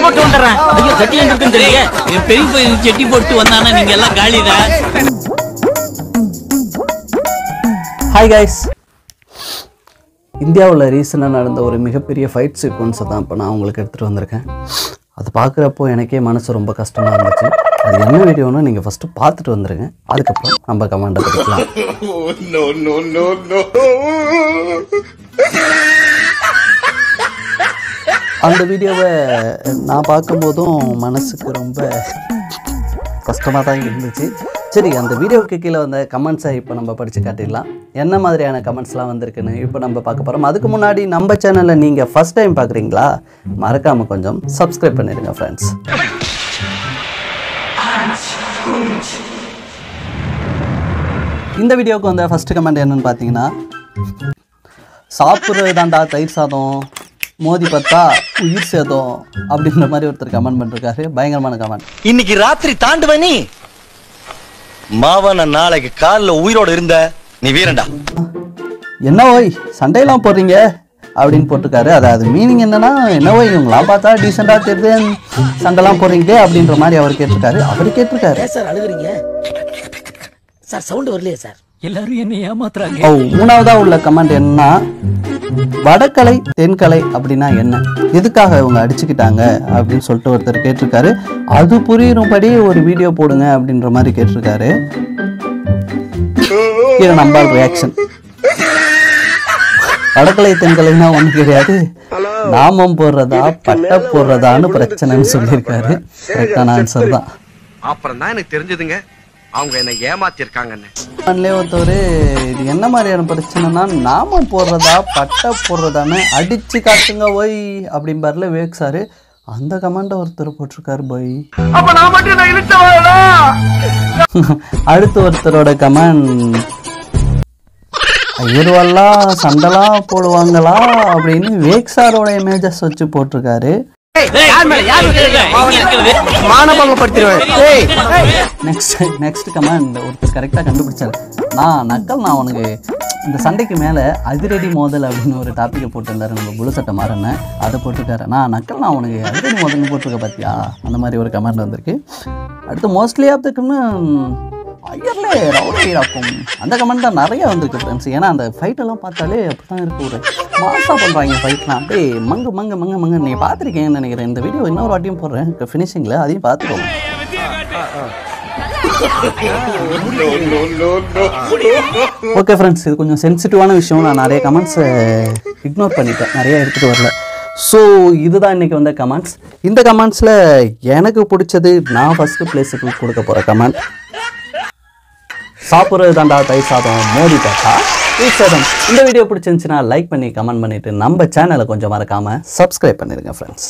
போட்டு வந்துறேன். ஐயோ சட்டி எங்க இருக்குன்னு தெரியல. என் பெரிய பையன் சட்டி போட்டு வந்தானா நீங்க எல்லாம் காலிதான். ஹாய் கைஸ், இந்தியாவில் ரீசெண்டாக நடந்த ஒரு மிகப்பெரிய ஃபைட் சீக்வன்ஸை தான் இப்போ நான் உங்களுக்கு எடுத்துகிட்டு வந்திருக்கேன். அது பார்க்குறப்போ எனக்கே மனசு ரொம்ப கஷ்டமாக இருந்துச்சு. அது என்ன வீடியோன்னு நீங்கள் ஃபஸ்ட்டு பார்த்துட்டு வந்துடுங்க, அதுக்கப்புறம் நம்ம கமெண்ட்டை படிக்கலாம். அந்த வீடியோவை நான் பார்க்கும்போதும் மனசுக்கு ரொம்ப கஷ்டமாக தான் இருந்துச்சு. சரி, அந்த வீடியோவுக்கு கீழே வந்த கமெண்ட்ஸை இப்போ நம்ம படித்து காட்டிடலாம். என்ன மாதிரியான கமெண்ட்ஸ்லாம் வந்திருக்குன்னு இப்போ நம்ம பார்க்க போகிறோம். அதுக்கு முன்னாடி நம்ம சேனலை நீங்கள் ஃபஸ்ட் டைம் பார்க்குறீங்களா, மறக்காமல் கொஞ்சம் சப்ஸ்கிரைப் பண்ணிடுங்க ஃப்ரெண்ட்ஸ். இந்த வீடியோவுக்கு வந்த ஃபஸ்ட்டு கமெண்ட் என்னென்னு பார்த்தீங்கன்னா, சாப்பிட்றது தாண்டா தயிர் சாதம், மோதி பார்த்தா உயிர் சேதம் அப்படின்ற மாதிரி ஒருத்தர் கமெண்ட் பண்ணிருக்காரு. பயங்கரமான கமெண்ட். இன்னைக்கு ராத்திரி தாண்டுவனி மாவன நாளைக்கு காலில் உயிரோடு இருந்த நீ வீரண்டா. என்ன ஓய் சண்டையெல்லாம் போடுறீங்க அப்படின்னு போட்டிருக்காரு. அதாவது மீனிங் என்னன்னா, என்ன ஓய் இவங்களாம் பார்த்தா டீசெண்டாக தெரியுது, சண்டைலாம் போடுறீங்க அப்படின்ற மாதிரி அவர் கேட்டிருக்காரு. அவர் கேட்டிருக்காரு சார் அழுகுறீங்க சார், சவுண்ட் வரலையே சார், எல்லாரும் என்ன ஏமாத்துறாங்க. மூணாவதா உள்ள கமெண்ட் என்னன்னா, வடக்கலை தென்கலை அப்படின்னா என்ன, எதுக்காக இவங்க அடிச்சுக்கிட்டாங்க அப்படின்னு சொல்லிட்டு ஒருத்தர் கேட்டிருக்காரு. அது புரியும்படி ஒரு வீடியோ போடுங்க அப்படின்ற மாதிரி கேட்டிருக்காரு. கீழே நம்பால் ரியாக்ஷன். வடக்கலை தென்கலைன்னா ஒண்ணு கிடையாது, நாமம் போடுறதா பட்ட போடுறதான்னு பிரச்சனைன்னு சொல்லியிருக்காரு. கரெக்டான ஆன்சர் தான். அப்புறம் தான் எனக்கு தெரிஞ்சதுங்க அவங்க என்ன ஏமாத்திருக்காங்கன்னு. ஒருத்தவர் இது என்ன மாதிரியான பிரச்சனைனா, நாமம் போடுறதா பட்டை போடுறதான்னு அடிச்சு காட்டுங்க ஒய் அப்படிம்பாருல விவேக் சாரு. அந்த கமெண்ட ஒருத்தர் போட்டிருக்காரு போய். அடுத்து ஒருத்தரோட கமெண்ட், ஐயர்வெல்லாம் சண்டைலாம் போடுவாங்களா அப்படின்னு விவேக் சாரோட இமேஜஸ் வச்சு போட்டிருக்காரு. நெக்ஸ்ட் கமெண்ட் ஒருத்தர் கரெக்டாக கண்டுபிடிச்சாரு. நான் உனக்கு இந்த சண்டைக்கு மேலே அதிரடி மோதல் அப்படின்னு ஒரு டாப்பிக்கை போட்டிருந்தாரு நம்ம புழு சட்டை மாறன, அதை போட்டிருக்காரு. நான் உனக்கு அதிரடி மோதல்னு போட்டிருக்க பார்த்தியா, அந்த மாதிரி ஒரு கமெண்ட் வந்திருக்கு. அடுத்து மோஸ்ட்லி ஆஃப் த ஐயர்லே ரவுடியாக்கும் அந்த கமெண்ட் தான் நிறைய வந்திருக்கு ஃப்ரெண்ட்ஸ். ஏன்னா அந்த ஃபைட்டெல்லாம் பார்த்தாலே அப்படி தான் இருக்குது, ஒரு மாசாக பண்ணுறாங்க ஃபைட்லாம், அப்படியே மங்கு நீங்கள் பார்த்துருக்கீங்கன்னு நினைக்கிறேன். இந்த வீடியோ இன்னொரு வாட்டியும் போடுறேன் ஃபினிஷிங்கில், அதையும் பார்த்துக்கோங்க. ஓகே ஃப்ரெண்ட்ஸ், இது கொஞ்சம் சென்சிட்டிவான விஷயம். நான் நிறைய கமெண்ட்ஸை இக்னோர் பண்ணிட்டேன், நிறைய எடுத்துகிட்டு வரல. ஸோ இதுதான் இன்றைக்கி வந்த கமெண்ட்ஸ். இந்த கமெண்ட்ஸில் எனக்கு பிடிச்சது, நான் ஃபஸ்ட்டு பிளேஸுக்கு கொடுக்க போகிற கமெண்ட், சாப்பிட்றது தாண்டா தயிர் சாதம், மோதி பார்த்தா உயிர் சேதம். இந்த வீடியோ பிடிச்சிருந்துச்சுன்னா லைக் பண்ணி கமெண்ட் பண்ணிவிட்டு நம்ம சேனலை கொஞ்சம் மறக்காமல் சப்ஸ்கிரைப் பண்ணிடுங்க ஃப்ரெண்ட்ஸ்.